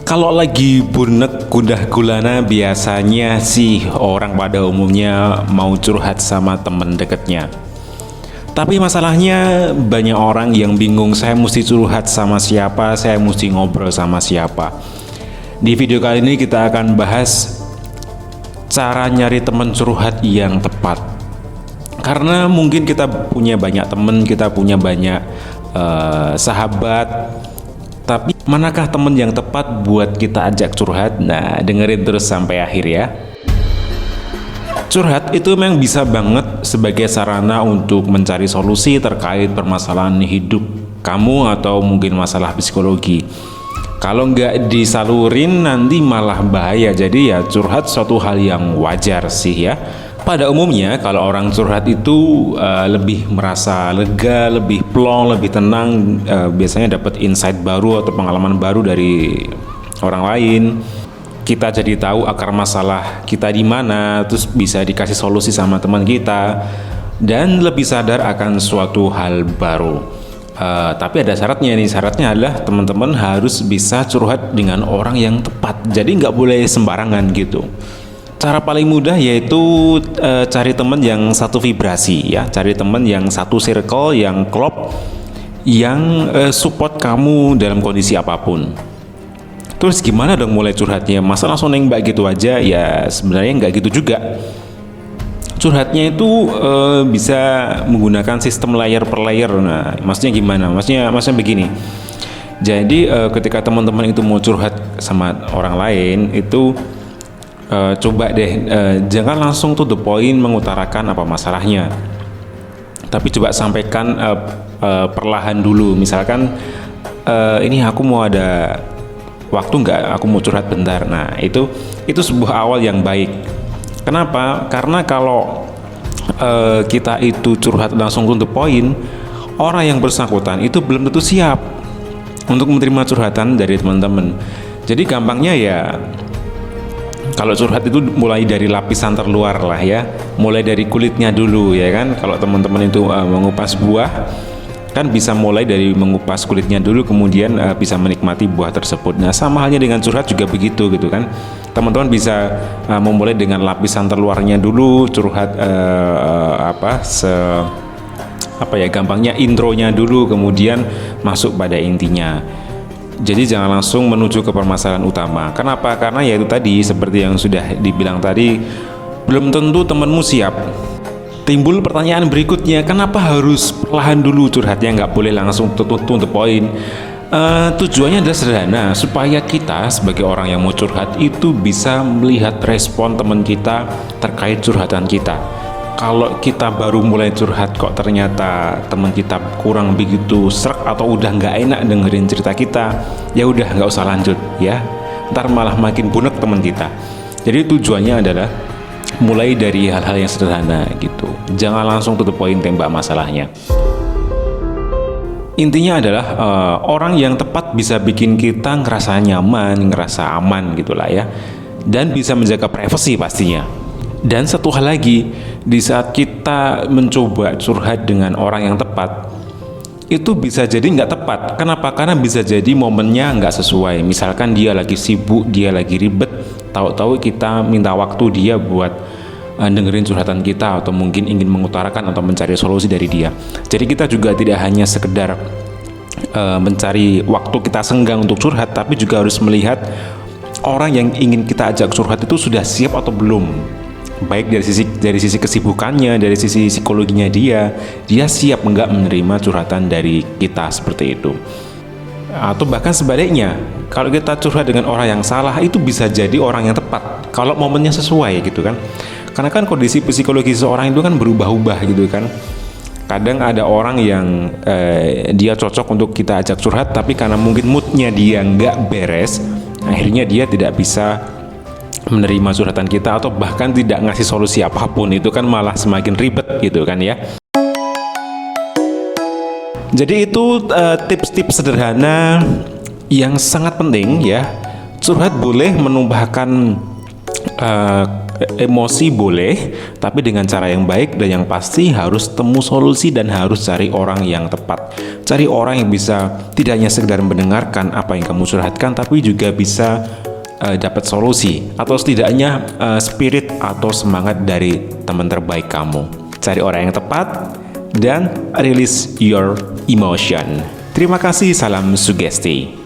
Kalau lagi bunek gundah gulana biasanya sih orang pada umumnya mau curhat sama temen deketnya. Tapi masalahnya banyak orang yang bingung saya mesti curhat sama siapa, saya mesti ngobrol sama siapa. Di video kali ini kita akan bahas cara nyari teman curhat yang tepat. Karena mungkin kita punya banyak teman, kita punya banyak sahabat, tapi manakah teman yang tepat buat kita ajak curhat? Nah, dengerin terus sampai akhir ya. Curhat itu memang bisa banget sebagai sarana untuk mencari solusi terkait permasalahan hidup kamu atau mungkin masalah psikologi. Kalau nggak disalurin nanti malah bahaya. Jadi ya curhat suatu hal yang wajar sih ya. Pada umumnya kalau orang curhat itu lebih merasa lega, lebih plong, lebih tenang, biasanya dapat insight baru atau pengalaman baru dari orang lain. Kita jadi tahu akar masalah kita di mana, terus bisa dikasih solusi sama teman kita, dan lebih sadar akan suatu hal baru. Tapi ada syaratnya nih, syaratnya adalah teman-teman harus bisa curhat dengan orang yang tepat. Jadi nggak boleh sembarangan gitu. Cara paling mudah yaitu cari teman yang satu vibrasi ya, cari teman yang satu circle, yang klop, yang support kamu dalam kondisi apapun. Terus gimana dong mulai curhatnya? Masa langsung nembak gitu aja? Ya sebenarnya nggak gitu juga. Curhatnya itu bisa menggunakan sistem layer per layer. Nah, maksudnya gimana? Maksudnya begini. Jadi ketika teman-teman itu mau curhat sama orang lain itu coba deh jangan langsung to the point mengutarakan apa masalahnya, tapi coba sampaikan perlahan dulu. Misalkan ini aku mau ada waktu nggak, aku mau curhat bentar. Nah itu sebuah awal yang baik. Kenapa? Karena kalau kita itu curhat langsung to the point, orang yang bersangkutan itu belum tentu siap untuk menerima curhatan dari teman-teman. Jadi gampangnya ya kalau curhat itu mulai dari lapisan terluar lah ya, mulai dari kulitnya dulu ya kan. Kalau teman-teman itu mengupas buah, kan bisa mulai dari mengupas kulitnya dulu, kemudian bisa menikmati buah tersebut. Nah sama halnya dengan curhat juga begitu gitu kan. Teman-teman bisa memulai dengan lapisan terluarnya dulu, curhat gampangnya intronya dulu, kemudian masuk pada intinya. Jadi jangan langsung menuju ke permasalahan utama. Kenapa? Karena ya itu tadi, seperti yang sudah dibilang tadi, belum tentu temanmu siap. Timbul pertanyaan berikutnya, kenapa harus perlahan dulu curhatnya, nggak boleh langsung to the point? Tujuannya adalah sederhana, supaya kita sebagai orang yang mau curhat itu bisa melihat respon teman kita terkait curhatan kita. Kalau kita baru mulai curhat kok ternyata teman kita kurang begitu srek atau udah nggak enak dengerin cerita kita, ya udah nggak usah lanjut ya. Ntar malah makin bunek teman kita. Jadi tujuannya adalah mulai dari hal-hal yang sederhana gitu. Jangan langsung to the point tembak masalahnya. Intinya adalah orang yang tepat bisa bikin kita ngerasa nyaman, ngerasa aman gitulah ya. Dan bisa menjaga privasi pastinya. Dan satu hal lagi, di saat kita mencoba curhat dengan orang yang tepat, itu bisa jadi nggak tepat. Kenapa? Karena bisa jadi momennya nggak sesuai. Misalkan dia lagi sibuk, dia lagi ribet, tahu-tahu kita minta waktu dia buat dengerin curhatan kita, atau mungkin ingin mengutarakan atau mencari solusi dari dia. Jadi kita juga tidak hanya sekedar mencari waktu kita senggang untuk curhat, tapi juga harus melihat orang yang ingin kita ajak curhat itu sudah siap atau belum. Baik dari sisi kesibukannya, dari sisi psikologinya dia siap nggak menerima curhatan dari kita seperti itu. Atau bahkan sebaliknya, kalau kita curhat dengan orang yang salah, itu bisa jadi orang yang tepat kalau momennya sesuai gitu kan. Karena kan kondisi psikologi seseorang itu kan berubah-ubah gitu kan. Kadang ada orang yang dia cocok untuk kita ajak curhat, tapi karena mungkin moodnya dia nggak beres, akhirnya dia tidak bisa menerima curhatan kita, atau bahkan tidak ngasih solusi apapun. Itu kan malah semakin ribet gitu kan ya. Jadi itu tips-tips sederhana yang sangat penting ya. Curhat boleh menumpahkan emosi boleh, tapi dengan cara yang baik, dan yang pasti harus temu solusi dan harus cari orang yang tepat. Cari orang yang bisa tidak hanya sekedar mendengarkan apa yang kamu curhatkan, tapi juga bisa dapat solusi atau setidaknya spirit atau semangat dari teman terbaik kamu. Cari orang yang tepat dan release your emotion. Terima kasih, salam sugesti.